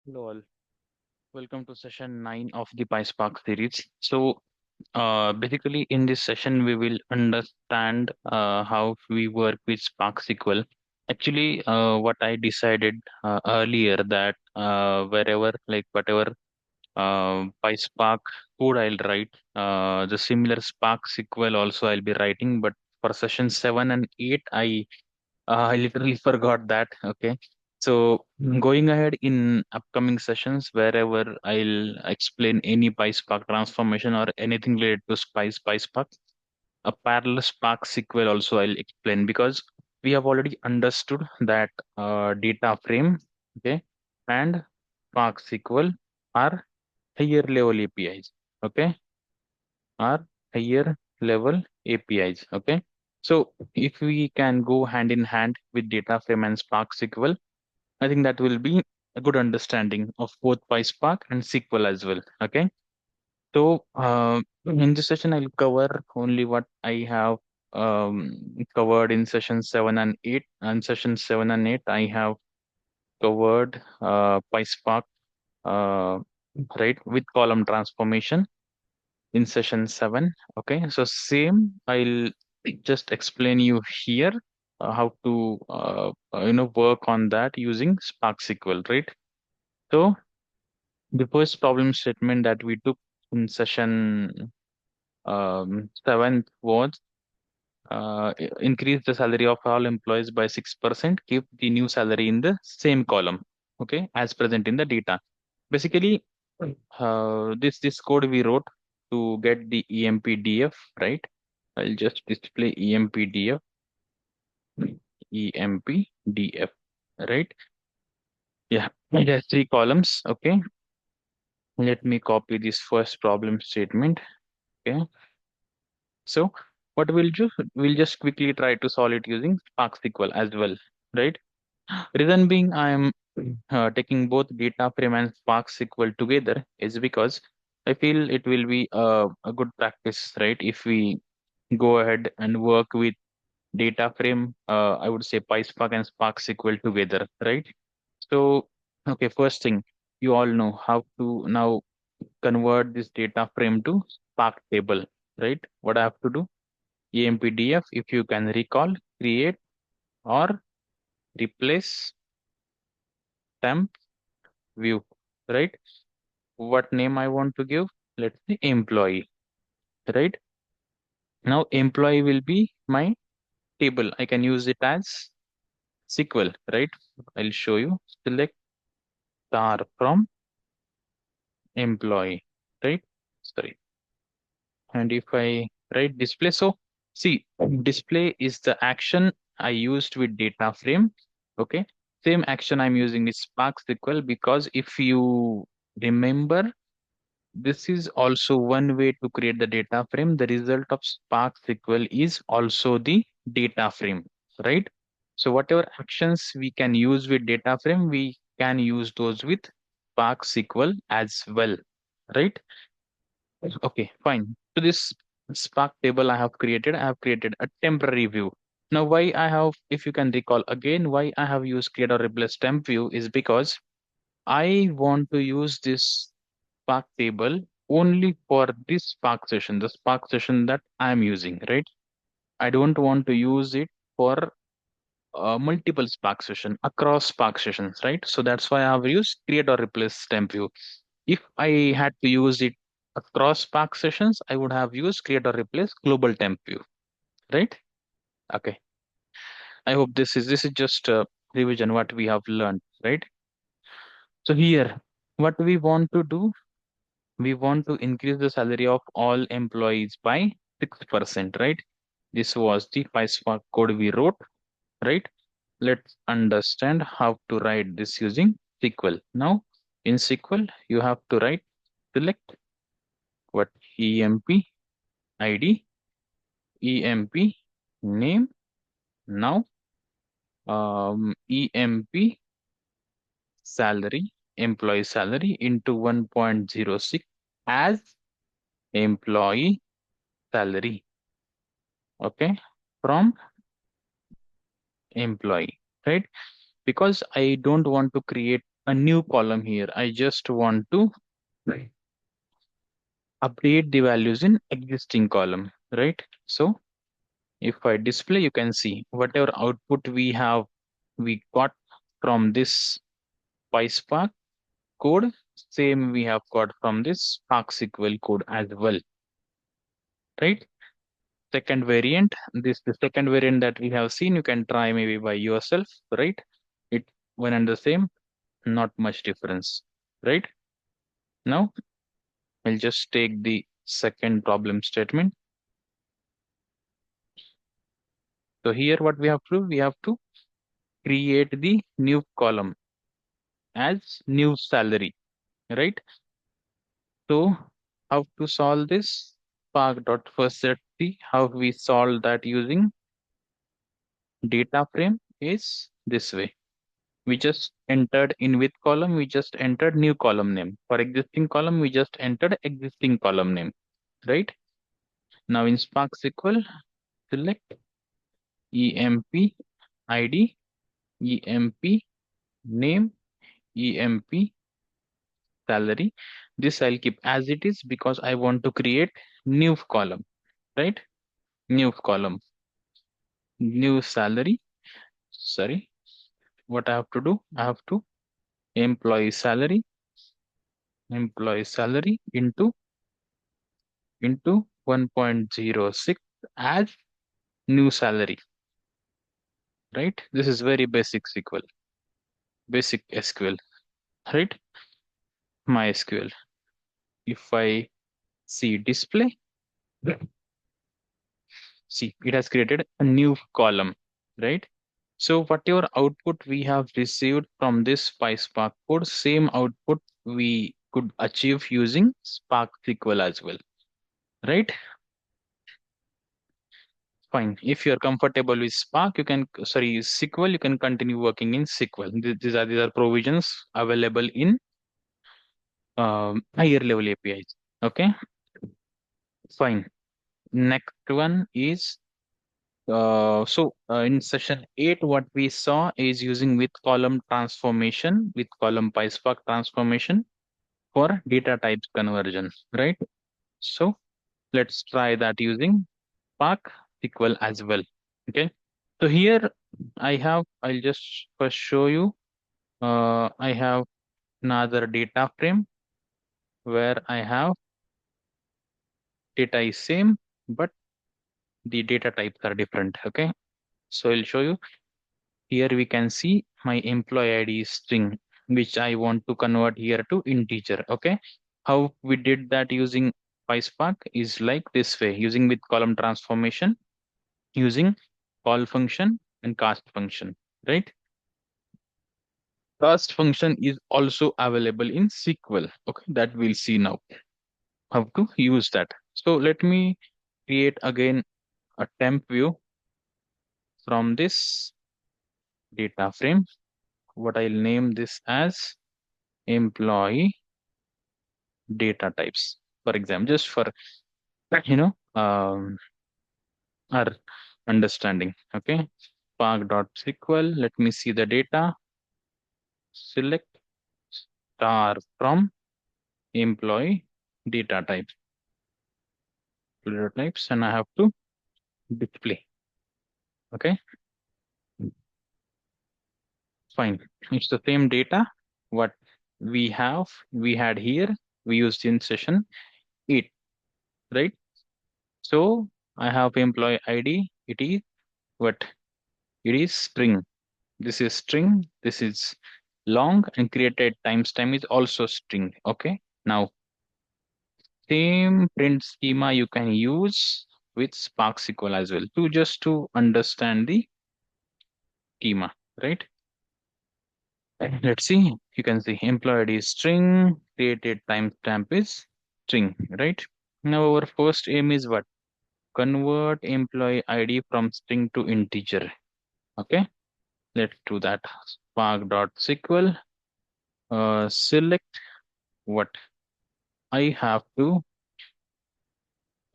Hello all. Welcome to session 9 of the PySpark series. Basically, in this session, we will understand how we work with Spark SQL. Actually, what I decided earlier that wherever, like whatever PySpark code I'll write, the similar Spark SQL also I'll be writing. But for session 7 and 8, I literally forgot that. Okay. So going ahead in upcoming sessions, wherever I'll explain any PySpark transformation or anything related to PySpark, a parallel Spark SQL also I'll explain because we have already understood that data frame, okay, and Spark SQL are higher level APIs. Okay, are higher level APIs. Okay. So if we can go hand in hand with data frame and Spark SQL, I think that will be a good understanding of both PySpark and SQL as well. Okay. So in this session, I'll cover only what I have covered in session 7 and 8. And session 7 and 8, I have covered PySpark, uh, right, with column transformation in session 7. Okay, so same I'll just explain you here how to work on that using Spark SQL, right? So the first problem statement that we took in session 7 was increase the salary of all employees by 6%, keep the new salary in the same column, okay, as present in the data. Basically, this code we wrote to get the EMPDF, right? I'll just display EMPDF, EMPDF, right? Yeah, it has three columns. Okay, let me copy this first problem statement. Okay, so what we'll just quickly try to solve it using Spark SQL as well, right? Reason being, I am taking both data frame and Spark SQL together is because I feel it will be a good practice, right? If we go ahead and work with data frame, I would say PySpark and Spark SQL together, right? So, okay, first thing, you all know how to now convert this data frame to Spark table, right? What I have to do? EMPDF, if you can recall, create or replace temp view, right? What name I want to give? Let's say employee, right? Now employee will be my table. I can use it as SQL, right? I'll show you. Select star from employee, right? Sorry. And if I write display, so see, display is the action I used with data frame. Okay. Same action I'm using is Spark SQL because if you remember, this is also one way to create the data frame. The result of Spark SQL is also the data frame, right? So whatever actions we can use with data frame, we can use those with Spark SQL as well, right? Okay, fine. So this Spark table I have created a temporary view. Now, why I have, if you can recall again, why I have used create or replace temp view is because I want to use this Spark table only for this Spark session, the Spark session that I'm using, right? I don't want to use it for multiple Spark session across Spark sessions, right? So that's why I have used create or replace temp view. If I had to use it across Spark sessions, I would have used create or replace global temp view, right? Okay. I hope this is just a revision what we have learned, right? So here, what we want to do, we want to increase the salary of all employees by 6%, right? This was the PySpark code we wrote, right? Let's understand how to write this using SQL. Now, in SQL, you have to write select what emp id, emp name. Now, emp salary, employee salary into 1.06 as employee salary. Okay, from employee, right? Because I don't want to create a new column here. I just want to update the values in existing column, right? So if I display, you can see whatever output we got from this PySpark code, same we have got from this Spark SQL code as well, right? Second variant, the second variant that we have seen, you can try maybe by yourself, right? It one and the same, not much difference, right? Now I'll just take the second problem statement. So here what we have to create the new column as new salary, right? So how to solve this? Spark dot first let's see how we solve that using data frame is this way. We just entered in with column, we just entered new column name. For existing column, we just entered existing column name, right? Now in Spark SQL, select EMP ID, EMP name, EMP salary. This I'll keep as it is because I want to create new column, right? New column, new salary. Sorry, what I have to do? I have to employee salary into 1.06 as new salary, right? This is very basic SQL, basic SQL, right? MySQL. If I see display, see it has created a new column, right? So whatever output we have received from this PySpark code, same output we could achieve using Spark SQL as well, right? Fine. If you're comfortable with Spark, you can, sorry, SQL, you can continue working in SQL. These are provisions available in higher level APIs. Okay, fine. Next one is in session 8, what we saw is using with column transformation, with column PySpark transformation for data types conversion, right? So let's try that using Spark SQL as well. Okay. So here I'll just first show you, I have another data frame where I have data is same, but the data types are different. Okay. So I'll show you. Here we can see my employee ID is string, which I want to convert here to integer. Okay. How we did that using PySpark is like this way, using with column transformation, using call function and cast function, right? Cast function is also available in SQL. Okay, that we'll see now how to use that. So let me create again a temp view from this data frame. What I'll name this as employee data types, for example, just for our understanding. Okay, spark.sql. Let me see the data. Select star from employee data types, and I have to display. Okay, fine. It's the same data what we had here, we used in session 8, right? So I have employee ID. It is what? It is string. This is string. This is long, and created timestamp is also string. Okay. Now same print schema you can use with Spark SQL as well to just to understand the schema, right? Let's see. You can see employee ID is string, created timestamp is string, right? Now our first aim is what? Convert employee ID from string to integer. Okay, let's do that. Spark.sql. Select what? I have to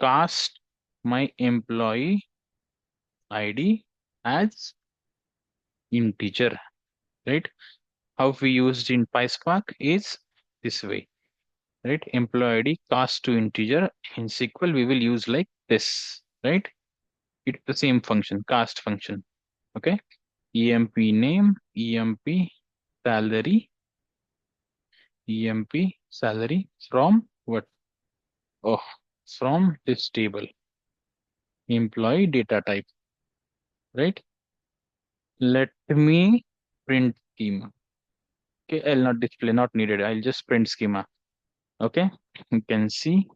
cast my employee ID as integer, right? how we used in PySpark is this way, right? Employee ID cast to integer. In SQL, we will use like this, right? It's the same function, cast function. Okay. EMP name, salary, EMP salary from what? Oh, from this table, employee data type, right? Let me print schema. Okay, I'll not display, not needed. I'll just print schema. Okay, you can see,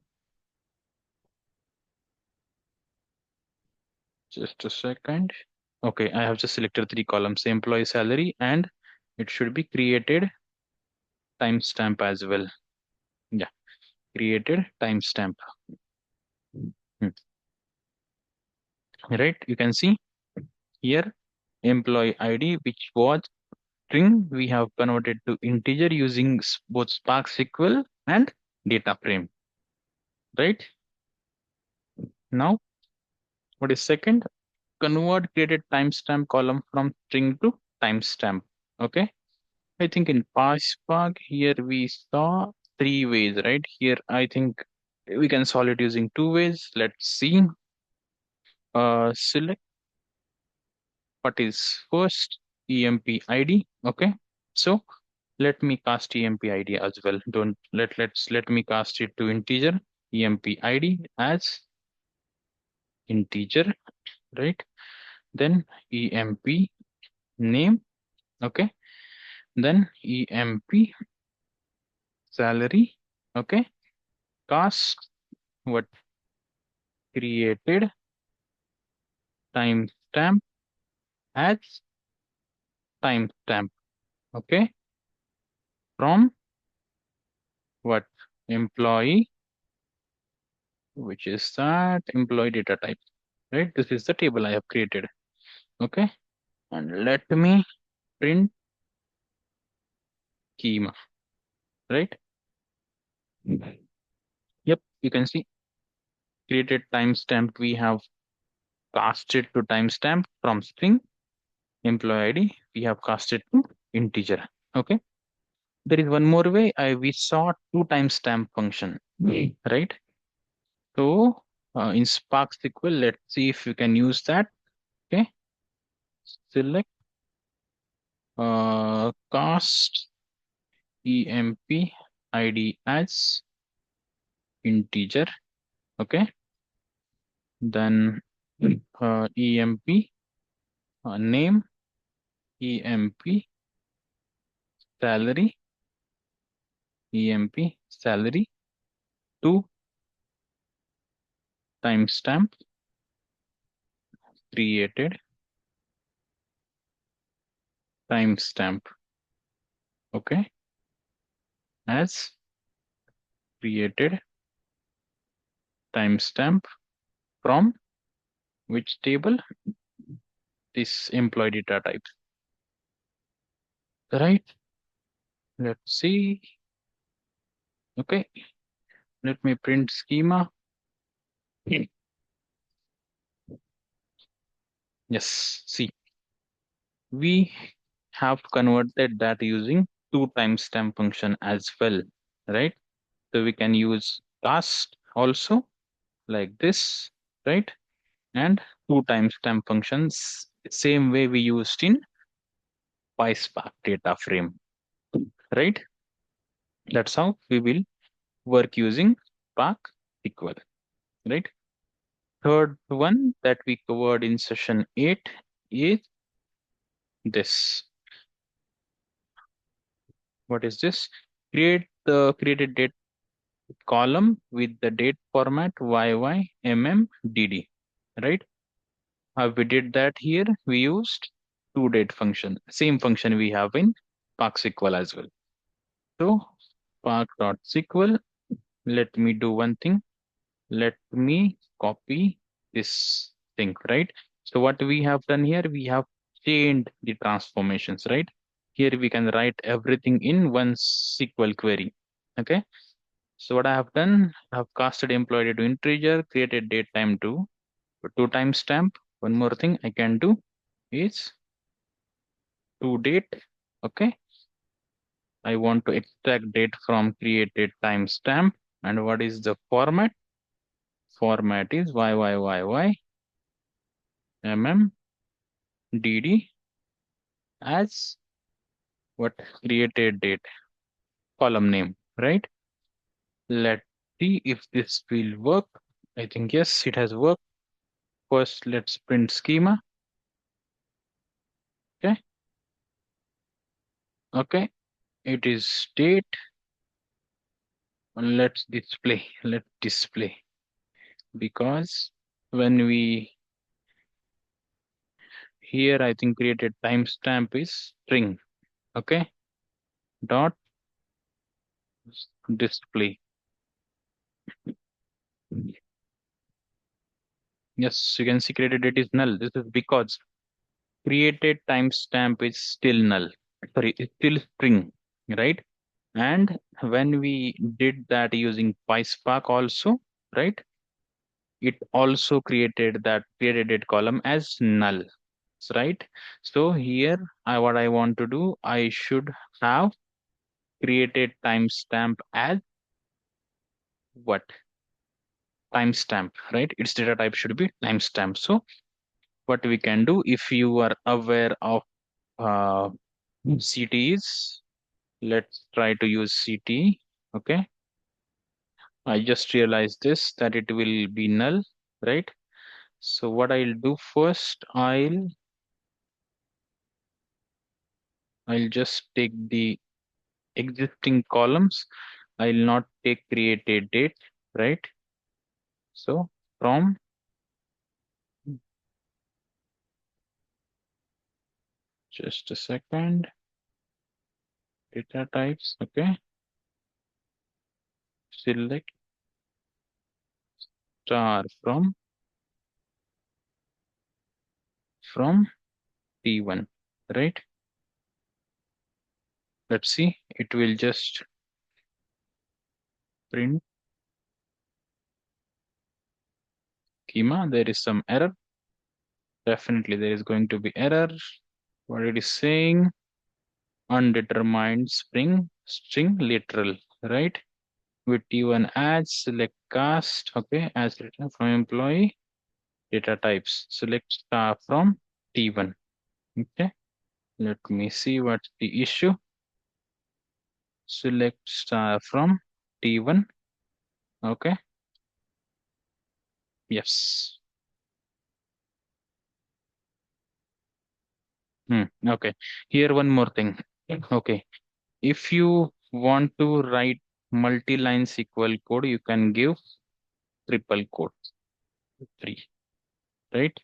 just a second. Okay, I have just selected three columns, employee salary, and it should be created timestamp as well. Yeah, created timestamp. Hmm. Right, you can see here employee ID, which was string, we have converted to integer using both Spark SQL and data frame. Right now, what is second? Convert created timestamp column from string to timestamp. Okay, I think in PySpark here we saw three ways, right? Here I think we can solve it using two ways. Let's see. Select what is first, EMP ID. Okay, so let me cast EMP ID as well. Don't let me cast it to integer. EMP ID as integer, right? Then EMP name. Okay, then EMP salary. Okay, cast what created timestamp as timestamp. Okay, from what employee, which is that employee data type, right? This is the table I have created. Okay, and let me print schema, right? Yep, you can see created timestamp. We have casted to timestamp from string employee ID. We have casted to integer. Okay. There is one more way. We saw two timestamp function, right? So in Spark SQL, let's see if we can use that. Okay. Select cast EMP ID as integer. Okay. Then EMP name, EMP salary, EMP salary to timestamp created timestamp. Okay, as created timestamp from which table? This employee data type. Right. Let's see. Okay. Let me print schema. Yes. See, we have converted that using two timestamp function as well. Right. So we can use cast also like this. Right. And two timestamp functions, same way we used in PySpark data frame, right? That's how we will work using Spark SQL, right? Third one that we covered in session 8 is this. What is this? Create the created date column with the date format YYMMDD, right? How we did that here? We used toDate function, same function we have in Spark SQL as well. So spark.sql, let me do one thing. Let me copy this thing, right? So what we have done here, we have chained the transformations, right? Here we can write everything in one SQL query. Okay. So what I have done, I have casted employee to integer, created date time to two timestamp. One more thing I can do is to date. Okay. I want to extract date from created timestamp. And what is the format? Format is YYYY DD as what created date column name, right? Let's see if this will work. I think yes, it has worked. First, let's print schema. Okay. Okay. It is date. Let's display because when we here, I think created timestamp is string. Okay. Dot display. Yes, you can see created date is null. This is because created timestamp is still null. Sorry, it's still string, right? And when we did that using PySpark also, right? It also created that created date column as null, right? So here, what I want to do, I should have created timestamp as what? Timestamp, right? Its data type should be timestamp. So what we can do, if you are aware of uh, CTs, let's try to use CT. Okay. I just realized this that it will be null, right? So what I'll do first, I'll just take the existing columns. I'll not take created date, right? So from just a second, data types, okay. Select star from T1, right? Let's see, it will just print schema. There is some error. Definitely there is going to be error. What it is saying, undetermined string literal, right? With T1 adds, select cast, okay, as written from employee data types. Select star from T1. Okay, let me see what's the issue. Select star from T1. Okay, yes. Okay, here one more thing. Okay, if you want to write multi-line SQL code, you can give triple quote 3, right?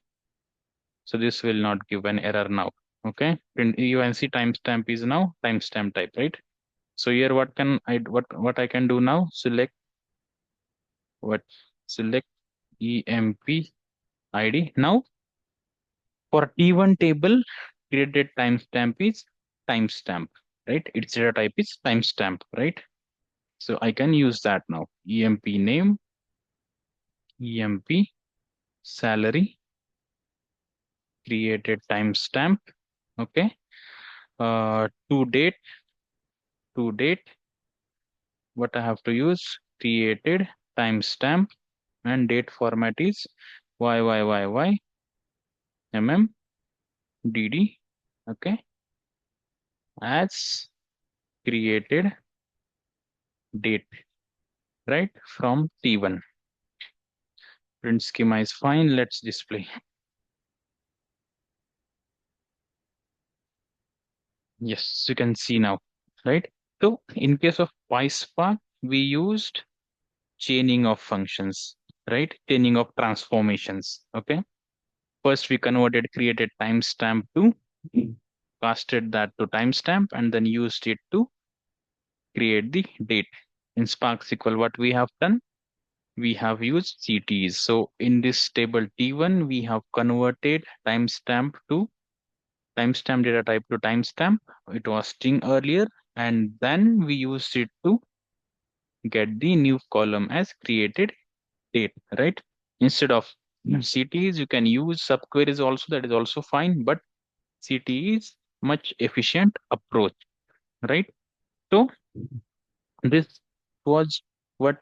So this will not give an error now. Okay, and you can see timestamp is now timestamp type, right? So here what I can do now? What select emp id. Now for T1 table, created timestamp is timestamp, right? Its data type is timestamp, right? So I can use that now. Emp name, emp salary, created timestamp. Okay. To date, what I have to use? Created timestamp and date format is YYYY DD. Okay. As created date, right? From T1. Print schema is fine. Let's display. Yes, you can see now, right? So in case of PySpark, we used chaining of functions, right? Chaining of transformations. Okay. First, we created timestamp to casted that to timestamp and then used it to create the date. In Spark SQL, what we have done, we have used CTs. So in this table T1, we have converted timestamp data type to timestamp. It was string earlier, and then we used it to get the new column as created date, right? Instead of CTs, you can use subqueries also. That is also fine, but CT is much efficient approach, right? So this was what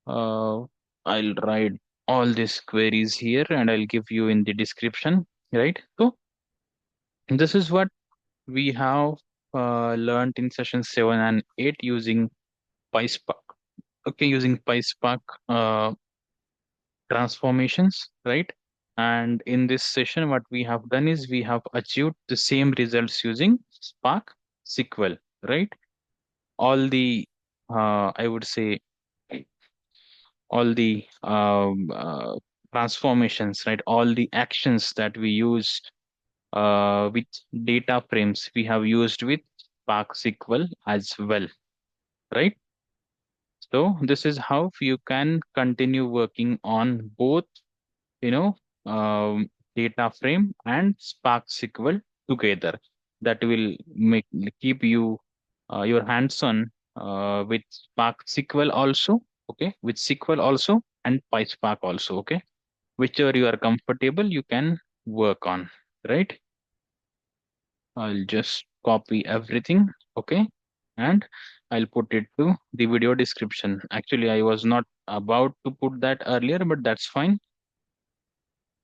uh, I'll write all these queries here and I'll give you in the description, right? So this is what we have learned in session 7 and 8 using PySpark. Okay, using PySpark uh, transformations, right? And in this session, what we have done is we have achieved the same results using Spark SQL, right? All the, I would say, all the transformations, right? All the actions that we use with data frames, we have used with Spark SQL as well, right? So this is how you can continue working on both, you know, data frame and Spark SQL together. That will make keep you your hands on with Spark SQL also, okay, with SQL also and PySpark also, okay. Whichever you are comfortable, you can work on, right? I'll just copy everything, okay, and I'll put it to the video description. Actually, I was not about to put that earlier, but that's fine.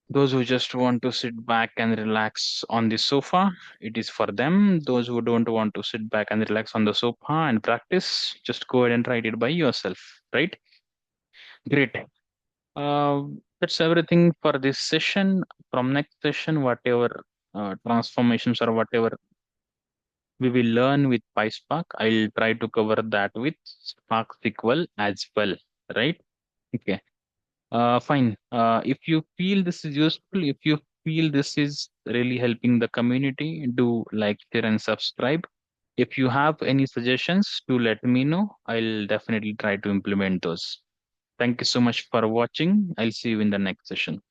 Those who just want to sit back and relax on the sofa, it is for them. Those who don't want to sit back and relax on the sofa and practice, just go ahead and write it by yourself, right? Great. That's everything for this session. From next session, whatever transformations or whatever we will learn with PySpark, I'll try to cover that with Spark SQL as well, right? Okay. Fine. If you feel this is useful, if you feel this is really helping the community, do like, share, and subscribe. If you have any suggestions, do let me know. I'll definitely try to implement those. Thank you so much for watching. I'll see you in the next session.